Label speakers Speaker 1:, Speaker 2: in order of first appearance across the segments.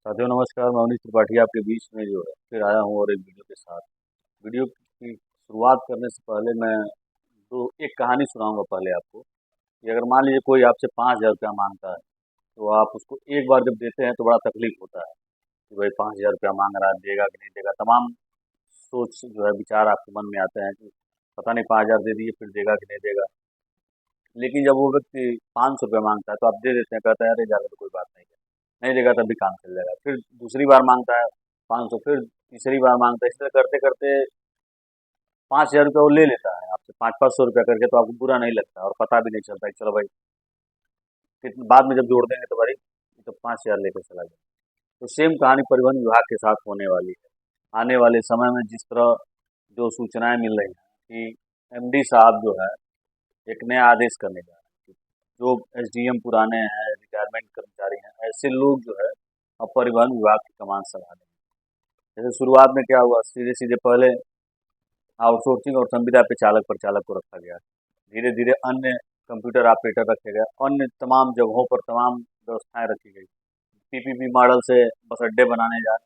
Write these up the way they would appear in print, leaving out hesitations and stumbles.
Speaker 1: साथियों नमस्कार। मैं अवनीश त्रिपाठी आपके बीच में जो है फिर आया हूँ और एक वीडियो के साथ। वीडियो की शुरुआत करने से पहले मैं दो एक कहानी सुनाऊंगा पहले आपको कि अगर मान लीजिए कोई आपसे 5,000 रुपया मांगता है तो आप उसको एक बार जब देते हैं तो बड़ा तकलीफ होता है कि भाई 5,000 रुपया मांग रहा है, देगा कि नहीं देगा। तमाम सोच जो है विचार आपके मन में आते हैं कि पता नहीं 5,000 दे दिए फिर देगा कि नहीं देगा। लेकिन जब वो व्यक्ति 500 रुपया मांगता है तो आप दे देते हैं, कहते हैं अरे ज़्यादा तो कोई बात नहीं है, नहीं देगा तब भी काम चल जाएगा। फिर दूसरी बार मांगता है 500, फिर तीसरी बार मांगता है, इस तरह करते करते 5,000 रुपया वो ले लेता है आपसे, 500-500 रुपया करके। तो आपको बुरा नहीं लगता और पता भी नहीं चलता कि चलो भाई कितने बाद में जब जोड़ देंगे तो भाई ये तो 5,000 लेकर चला गया। तो सेम कहानी परिवहन विभाग के साथ होने वाली है आने वाले समय में। जिस तरह जो सूचनाएं मिल रही हैं कि एमडी साहब जो है एक नया आदेश करने जा रहे हैं, जो एसडीएम पुराने हैं, रिटायरमेंट कर्मचारी हैं, ऐसे लोग जो है अब परिवहन विभाग की कमान संभालेंगे। जैसे शुरुआत में क्या हुआ, सीधे सीधे पहले आउटसोर्सिंग और संविदा पे चालक प्रचालक को रखा गया। धीरे धीरे अन्य कंप्यूटर ऑपरेटर रखे गए, अन्य तमाम जगहों पर तमाम व्यवस्थाएं रखी गई। पीपीपी मॉडल से बस अड्डे बनाने जा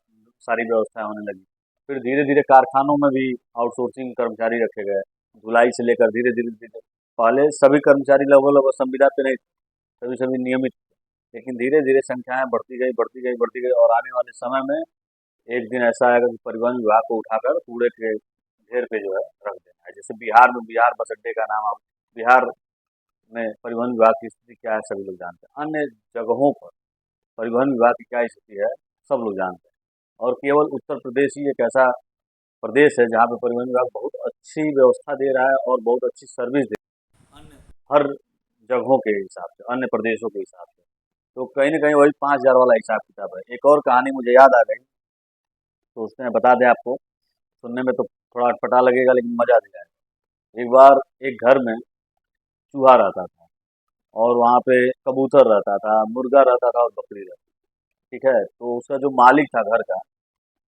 Speaker 1: सारी व्यवस्थाएं होने लगी। फिर धीरे धीरे कारखानों में भी आउटसोर्सिंग कर्मचारी रखे गए, धुलाई से लेकर धीरे धीरे धीरे। पहले सभी कर्मचारी लगभग लगभग संविदा पे नहीं थे, सभी सभी नियमित थे। लेकिन धीरे धीरे संख्याएं बढ़ती गई बढ़ती गई बढ़ती गई और आने वाले समय में एक दिन ऐसा आएगा कि परिवहन विभाग को उठाकर कूड़े के ढेर पे जो है रख देना है। जैसे बिहार में बिहार बस अड्डे का नाम, आप बिहार में परिवहन विभाग की स्थिति क्या है सभी लोग जानते हैं, अन्य जगहों पर परिवहन विभाग की क्या स्थिति है सब लोग जानते हैं। और केवल उत्तर प्रदेश ही एक ऐसा प्रदेश है जहाँ पे परिवहन विभाग बहुत अच्छी व्यवस्था दे रहा है और बहुत अच्छी सर्विस दे रहा है, अन्य हर जगहों के हिसाब से, अन्य प्रदेशों के हिसाब से। तो कहीं ना कहीं वही 5,000 वाला हिसाब किताब है। एक और कहानी मुझे याद आ गई, तो उसमें बता दें आपको। सुनने में तो थोड़ा अटपटा लगेगा लेकिन मजा भी आएगा। एक बार एक घर में चूहा रहता था और वहाँ पे कबूतर रहता था, मुर्गा रहता था और बकरी रहती थी। ठीक है, तो उसका जो मालिक था घर का,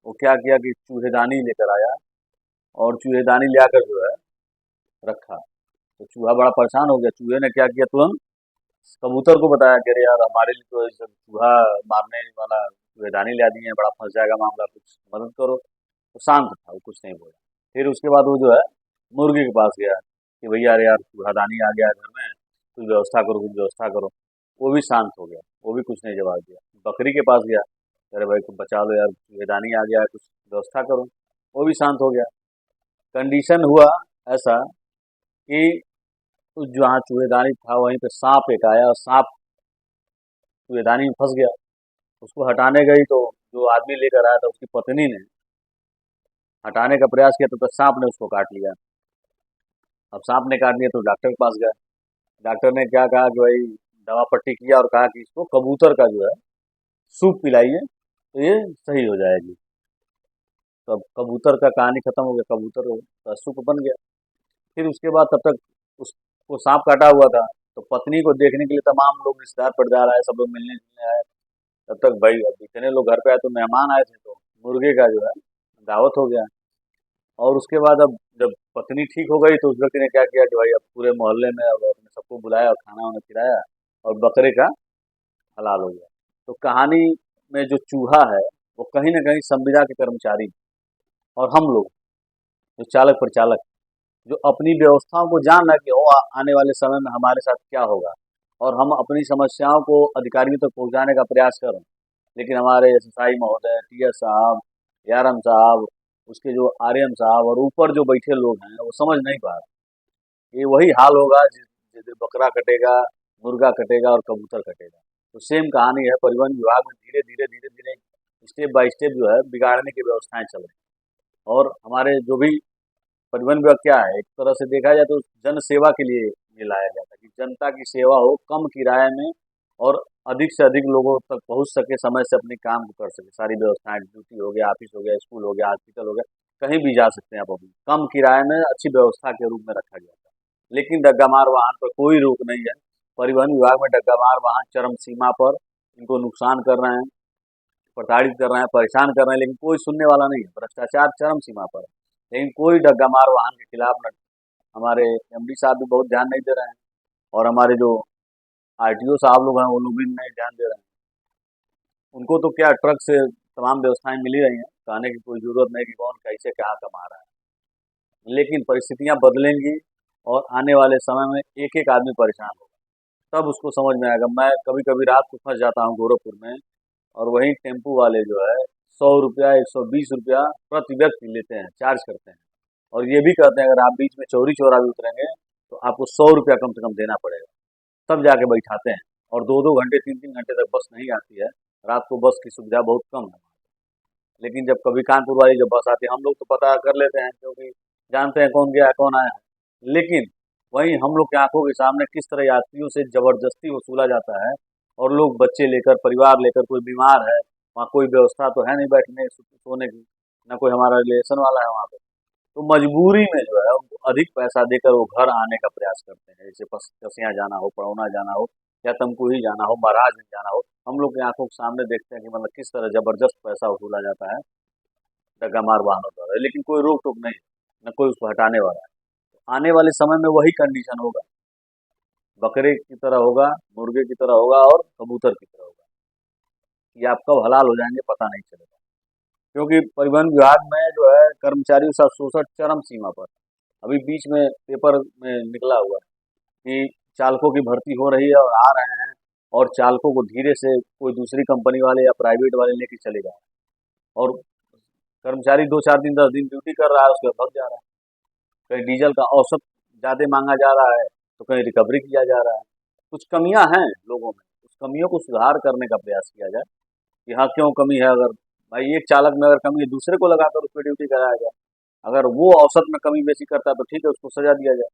Speaker 1: वो क्या किया कि चूहेदानी लेकर आया और चूहेदानी ले आकर जो है रखा। तो चूहा बड़ा परेशान हो गया। चूहे ने क्या किया, तुरंत कबूतर को बताया कि अरे यार हमारे लिए तो ये चूहा मारने वाला चूहेदानी ला दिए हैं, बड़ा फंस जाएगा मामला, कुछ मदद करो। तो शांत था, वो कुछ नहीं बोला। फिर उसके बाद वो जो है मुर्गी के पास गया कि भैया अरे यार चूहादानी आ गया है घर में, कुछ व्यवस्था करो कुछ व्यवस्था करो। वो भी शांत हो गया, वो भी कुछ नहीं जवाब दिया। बकरी के पास गया, अरे भाई कुछ बचा लो यार, चूहेदानी आ गया है, कुछ व्यवस्था करो। वो भी शांत हो गया। कंडीशन हुआ ऐसा कि उस जहाँ चूहेदानी था वहीं पे सांप एक आया और सांप चूहेदानी में फंस गया। उसको हटाने गई तो जो आदमी लेकर आया था उसकी पत्नी ने हटाने का प्रयास किया तो सांप ने उसको काट लिया। अब सांप ने काट लिया तो डॉक्टर के पास गया। डॉक्टर ने क्या कहा कि भाई दवा पट्टी किया और कहा कि इसको कबूतर का जो है सूप पिलाइए तो ये सही हो जाएगी। तो अब कबूतर का कहानी खत्म हो गया, कबूतर का सूप बन गया। फिर उसके बाद तब तक उसको सांप काटा हुआ था, तो पत्नी को देखने के लिए तमाम लोग रिश्तेदार परिवार आए, सब लोग मिलने जुलने आए। तब तक भाई अब इतने लोग घर पे आए तो मेहमान आए थे, तो मुर्गे का जो है दावत हो गया। और उसके बाद अब जब पत्नी ठीक हो गई तो उस व्यक्ति ने क्या किया कि भाई अब पूरे मोहल्ले में अब अपने सबको बुलाया और खाना वाना खिलाया और बकरे का हलाल हो गया। तो कहानी में जो चूहा है वो कहीं ना कहीं संविदा के कर्मचारी और हम लोग जो चालक प्रचालक, जो अपनी व्यवस्थाओं को जान रहा है कि आने वाले समय में हमारे साथ क्या होगा, और हम अपनी समस्याओं को अधिकारियों तक पहुंचाने का प्रयास कर रहे हैं। लेकिन हमारे एसएसआई महोदय, टीएस साहब, एआरएम साहब, उसके जो आरएम साहब और ऊपर जो बैठे लोग हैं वो समझ नहीं पा रहे। ये वही हाल होगा जिस जिस दिन बकरा कटेगा, मुर्गा कटेगा और कबूतर कटेगा। तो सेम कहानी है, परिवहन विभाग में धीरे धीरे धीरे धीरे स्टेप बाय स्टेप जो है बिगाड़ने की व्यवस्थाएं चल रही हैं। और हमारे जो भी परिवहन विभाग क्या है, एक तरह से देखा जाए तो जन सेवा के लिए ये लाया गया था कि जनता की सेवा हो, कम किराए में और अधिक से अधिक लोगों तक पहुंच सके, समय से अपने काम को कर सके। सारी व्यवस्थाएं, ड्यूटी हो गया, ऑफिस हो गया, स्कूल हो गया, हॉस्पिटल हो गया, कहीं भी जा सकते हैं आप अपनी कम किराए में अच्छी व्यवस्था के रूप में रखा गया था। लेकिन डग्गामार वाहन पर कोई रोक नहीं है। परिवहन विभाग में डग्गामार वाहन चरम सीमा पर इनको नुकसान कर रहे हैं, प्रताड़ित कर रहे हैं, परेशान कर रहे हैं, लेकिन कोई सुनने वाला नहीं है। भ्रष्टाचार चरम सीमा पर है, लेकिन कोई डग्गामार वाहन के खिलाफ न हमारे एमडी साहब भी बहुत ध्यान नहीं दे रहे हैं और हमारे जो आरटीओ साहब लोग हैं वो लोग भी नहीं ध्यान दे रहे हैं। उनको तो क्या ट्रक से तमाम व्यवस्थाएं मिल ही रही हैं, कहने की कोई ज़रूरत नहीं कि कौन कैसे क्या कमा रहा है। लेकिन परिस्थितियाँ बदलेंगी और आने वाले समय में एक-एक आदमी परेशान होगा, तब उसको समझ में आएगा। मैं कभी-कभी रात को फँस जाता हूँ गोरखपुर में, और वहीं टेम्पू वाले जो है ₹100 ₹120 प्रति व्यक्ति लेते हैं, चार्ज करते हैं। और ये भी कहते हैं अगर आप बीच में चौरी-चौरा भी उतरेंगे तो आपको ₹100 कम से कम देना पड़ेगा, तब जाके बैठाते हैं। और 2-2 घंटे 3-3 घंटे तक बस नहीं आती है। रात को बस की सुविधा बहुत कम है। लेकिन जब कभी कानपुर वाली जब बस आती है, हम लोग तो पता कर लेते हैं क्योंकि जानते हैं कौन गया कौन आया है। लेकिन वहीं हम लोग की आंखों के सामने किस तरह यात्रियों से जबरदस्ती वसूला जाता है, और लोग बच्चे लेकर परिवार लेकर, कोई बीमार है, वहाँ कोई व्यवस्था तो है नहीं बैठने सोने की, ना कोई हमारा रिलेशन वाला है वहाँ पे, तो मजबूरी में जो है उनको अधिक पैसा देकर वो घर आने का प्रयास करते हैं। जैसे कसिया जाना हो, पड़ौना जाना हो, या तमकुही जाना हो, महाराजगंज जाना हो, हम लोग की आंखों के सामने देखते हैं कि मतलब किस तरह जबरदस्त पैसा वसूला जाता है डग्गामार वाहनों द्वारा। लेकिन कोई रोक टोक नहीं, न कोई उसको हटाने वाला है। आने वाले समय में वही कंडीशन होगा, बकरे की तरह होगा, मुर्गे की तरह होगा और कबूतर की तरह होगा, कि आप कब हलाल हो जाएंगे पता नहीं चलेगा। क्योंकि परिवहन विभाग में जो है कर्मचारियों का शोषण चरम सीमा पर। अभी बीच में पेपर में निकला हुआ है कि चालकों की भर्ती हो रही है और आ रहे हैं, और चालकों को धीरे से कोई दूसरी कंपनी वाले या प्राइवेट वाले लेके चले जा रहे हैं, और कर्मचारी 2-4 दिन 10 दिन ड्यूटी कर रहा है, उसके बाद भग जा रहा है। कहीं डीजल का औसत ज़्यादा मांगा जा रहा है, तो कहीं रिकवरी किया जा रहा है। कुछ कमियां हैं लोगों में, उस कमियों को सुधार करने का प्रयास किया जाए कि हाँ क्यों कमी है। अगर भाई एक चालक में अगर कमी है, दूसरे को लगाकर उस पर ड्यूटी कराया जाए। अगर वो औसत में कमी बेसी करता है तो ठीक है, उसको सजा दिया जाए।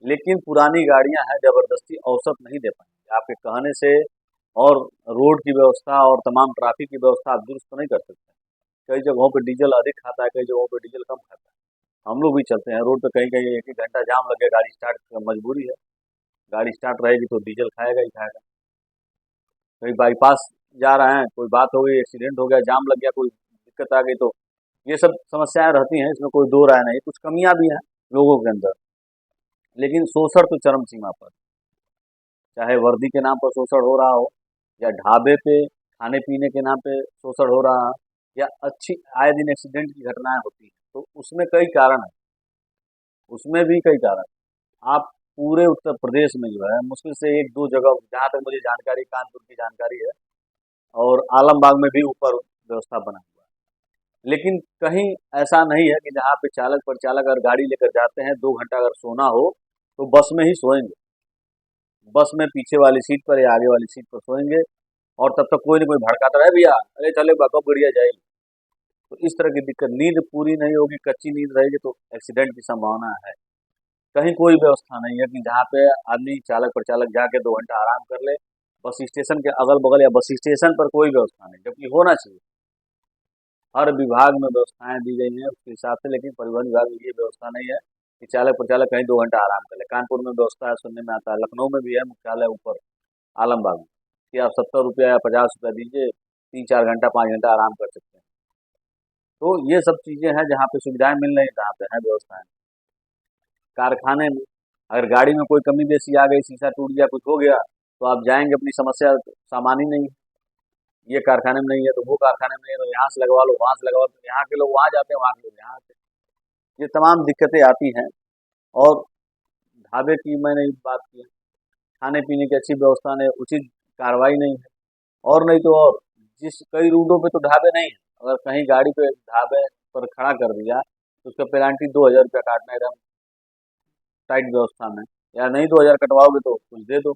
Speaker 1: लेकिन पुरानी गाड़ियां हैं, जबरदस्ती औसत नहीं दे पाएंगे आपके कहने से, और रोड की व्यवस्था और तमाम ट्रैफिक की व्यवस्था आप दुरुस्त नहीं कर सकते। कई जगहों पे डीजल अधिक खाता है, कई जगहों पे डीजल कम खाता है। हम लोग भी चलते हैं रोड पे, कहीं कहीं 1-1 घंटा जाम लगे, गाड़ी स्टार्ट मजबूरी है, गाड़ी स्टार्ट रहेगी तो डीजल खाएगा ही खाएगा। कहीं बाईपास जा रहे हैं, कोई बात हो गई, एक्सीडेंट हो गया, जाम लग गया, कोई दिक्कत आ गई, तो ये सब समस्याएं रहती हैं, इसमें कोई दो राय नहीं। कुछ कमियां भी हैं लोगों के अंदर, लेकिन शोषण तो चरम सीमा पर। चाहे वर्दी के नाम पर शोषण हो रहा हो, या ढाबे पे खाने पीने के नाम पे शोषण हो रहा है, या अच्छी आए दिन एक्सीडेंट की घटनाएं होती हैं, तो उसमें कई कारण है, उसमें भी कई कारण। आप पूरे उत्तर प्रदेश में जो है मुश्किल से 1-2 जगह, जहाँ तक मुझे जानकारी, कानपुर की जानकारी है, और आलमबाग में भी ऊपर व्यवस्था बना हुआ है। लेकिन कहीं ऐसा नहीं है कि जहाँ पे चालक परिचालक अगर गाड़ी लेकर जाते हैं, 2 घंटा अगर सोना हो तो बस में ही सोएंगे, बस में पीछे वाली सीट पर या आगे वाली सीट पर सोएंगे, और तब तक कोई ना कोई भड़काता रहे, भैया अरे चले कब बढ़िया जाएगी। तो इस तरह की दिक्कत, नींद पूरी नहीं होगी, कच्ची नींद रहेगी तो एक्सीडेंट की संभावना है। कहीं कोई व्यवस्था नहीं है कि जहाँ पे आदमी चालक परिचालक जाके 2 घंटा आराम कर ले, बस स्टेशन के अगल बगल या बस स्टेशन पर कोई व्यवस्था नहीं, जबकि होना चाहिए। हर विभाग में व्यवस्थाएं दी गई हैं उसके हिसाब से, लेकिन परिवहन विभाग में ये व्यवस्था नहीं है कि चालक परिचालक कहीं 2 घंटा आराम कर ले। कानपुर में व्यवस्था है, सुनने में आता है, लखनऊ में भी है मुख्यालय ऊपर आलमबाग में, कि आप ₹70 या ₹50 दीजिए, 3-4 घंटा 5 घंटा आराम कर सकते हैं। तो ये सब चीज़ें हैं जहाँ पे सुविधाएं मिल रही, जहाँ पे है व्यवस्थाएं। कारखाने में अगर गाड़ी में कोई कमी बेसी आ गई, शीशा टूट गया, कुछ हो गया, तो आप जाएंगे, अपनी समस्या सामान ही नहीं है, ये कारखाने में नहीं है तो वो कारखाने में नहीं है, तो यहाँ से लगवा लो, वहाँ से लगवा लो, तो यहाँ के लोग वहाँ जाते हैं, वहाँ के लोग यहाँ आते हैं। ये तमाम दिक्कतें आती हैं। और ढाबे की मैंने बात की, खाने पीने की अच्छी व्यवस्था नहीं, उचित कार्रवाई नहीं है। और नहीं तो और, जिस कई रूटों पे तो ढाबे नहीं है, अगर कहीं गाड़ी पे ढाबे पर खड़ा कर दिया तो उसका पेनाल्टी ₹2000 काटना, एकदम टाइट व्यवस्था में। या नहीं 2000 कटवाओगे तो कुछ दे दो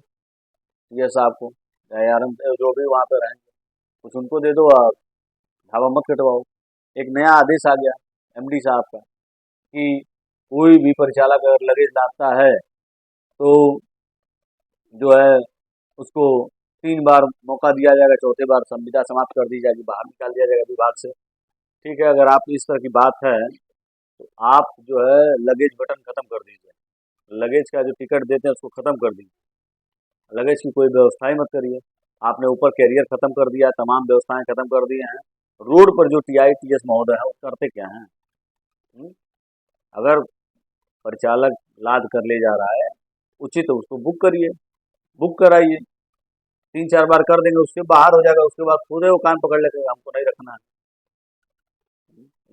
Speaker 1: ये साहब को, या यार जो भी वहाँ पे रहेंगे कुछ उनको दे दो, और ढाबा मत कटवाओ। एक नया आदेश आ गया एमडी साहब का कि कोई भी परिचालक अगर लगेज लाता है तो जो है उसको 3 बार मौका दिया जाएगा, चौथे बार संविदा समाप्त कर दी जाएगी, बाहर निकाल दिया जाएगा विभाग से। ठीक है, अगर आप इस तरह की बात है तो आप जो है लगेज बटन खत्म कर दीजिए, लगेज का जो टिकट देते हैं उसको खत्म कर दीजिए, लगेज की कोई व्यवस्था ही मत करिए। आपने ऊपर कैरियर खत्म कर दिया, तमाम व्यवस्थाएं खत्म कर दी हैं। रोड पर जो टीआई टीएस महोदय है वो करते क्या हैं? हम्म? अगर परिचालक लाद कर ले जा रहा है, उचित है उसको बुक करिए, बुक कराइए। 3-4 बार कर देंगे, उसके बाहर हो जाएगा, उसके बाद खुद ही वो कान पकड़ लेगा, हमको नहीं रखना है।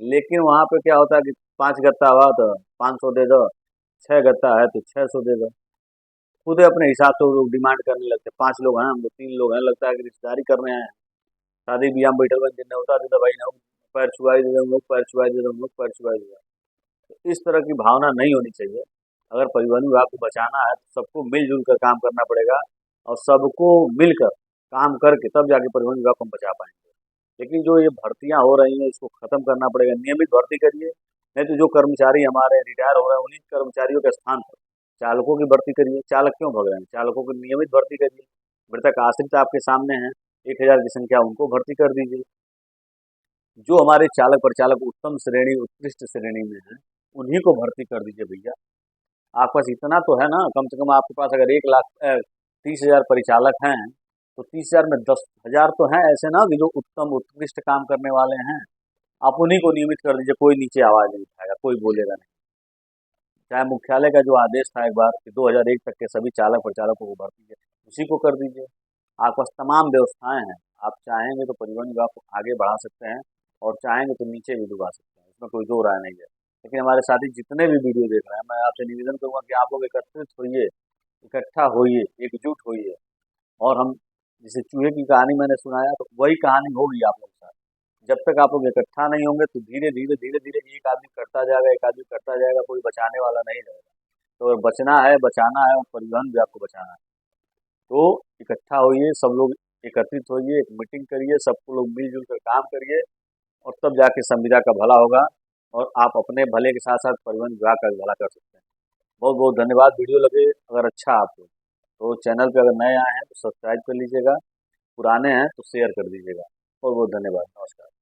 Speaker 1: लेकिन वहाँ पे क्या होता है कि 5 गत्ता हुआ तो 500 दे दो, 6 गत्ता है तो 600 दे दो। खुद ही अपने हिसाब से वो लोग डिमांड करने लगते हैं। 5 लोग हैं, हम लोग 3 लोग हैं, लगता है कि रिश्तेदारी कर रहे हैं। शादी ब्याह में बैठल बन जिन्हें होता है तो भाई ना पैर छुआई दे दो, हम लोग पैर छुआई दे दो, हम लोग पैर छुआई दे दो। तो इस तरह की भावना नहीं होनी चाहिए। अगर परिवहन विभाग को बचाना है तो सबको मिलजुल कर काम करना पड़ेगा, और सबको मिलकर काम करके तब जाके परिवहन विभाग को हम बचा पाएंगे। लेकिन जो ये भर्तियां हो रही हैं, इसको खत्म करना पड़ेगा। नियमित भर्ती करिए, नहीं तो जो कर्मचारी हमारे रिटायर हो रहे हैं उन्हीं कर्मचारियों के स्थान पर चालकों की भर्ती करिए। चालक क्यों भग रहे हैं? चालकों की नियमित भर्ती करिए। मृतक आश्रित आपके सामने हैं, 1,000 की संख्या, उनको भर्ती कर दीजिए। जो हमारे चालक परिचालक उत्तम श्रेणी उत्कृष्ट श्रेणी में हैं, उन्हीं को भर्ती कर दीजिए भैया। आपके पास इतना तो है ना, कम से कम आपके पास अगर 1,30,000 परिचालक हैं, तो 30,000 में 10,000 तो हैं ऐसे ना कि जो उत्तम उत्कृष्ट काम करने वाले हैं। आप उन्हीं को नियमित कर दीजिए, कोई नीचे आवाज़ नहीं उठाएगा, कोई बोलेगा नहीं। चाहे मुख्यालय का जो आदेश था एक बार कि 2001 तक के सभी चालक परिचालकों को भर्ती है, उसी को कर दीजिए। आपके पास तमाम व्यवस्थाएं हैं, आप चाहेंगे तो परिवहन विभाग को आगे बढ़ा सकते हैं, और चाहेंगे तो नीचे भी डुबा सकते हैं, इसमें कोई दो राय नहीं है। लेकिन हमारे साथी जितने भी वीडियो देख रहे हैं, मैं आपसे निवेदन करूंगा कि आप लोग एकत्रित होइए, इकट्ठा होइए, एकजुट होइए। और हम, जैसे चूहे की कहानी मैंने सुनाया, तो वही कहानी होगी आप लोग के साथ। जब तक आप लोग इकट्ठा नहीं होंगे तो धीरे धीरे धीरे धीरे एक आदमी करता जाएगा, एक आदमी करता जाएगा, कोई बचाने वाला नहीं रहेगा। तो अगर बचना है, बचाना है, और परिवहन भी आपको बचाना है, तो इकट्ठा होइए, सब लोग एकत्रित होइए, एक मीटिंग करिए, सबको लोग मिलजुल कर काम करिए, और तब जाके संविदा का भला होगा, और आप अपने भले के साथ साथ परिवहन विभाग का भी भला कर सकते हैं। बहुत बहुत धन्यवाद। वीडियो लगे अगर अच्छा आपको, तो चैनल पे अगर नए आए हैं तो सब्सक्राइब कर लीजिएगा, पुराने हैं तो शेयर कर दीजिएगा। बहुत बहुत धन्यवाद। नमस्कार।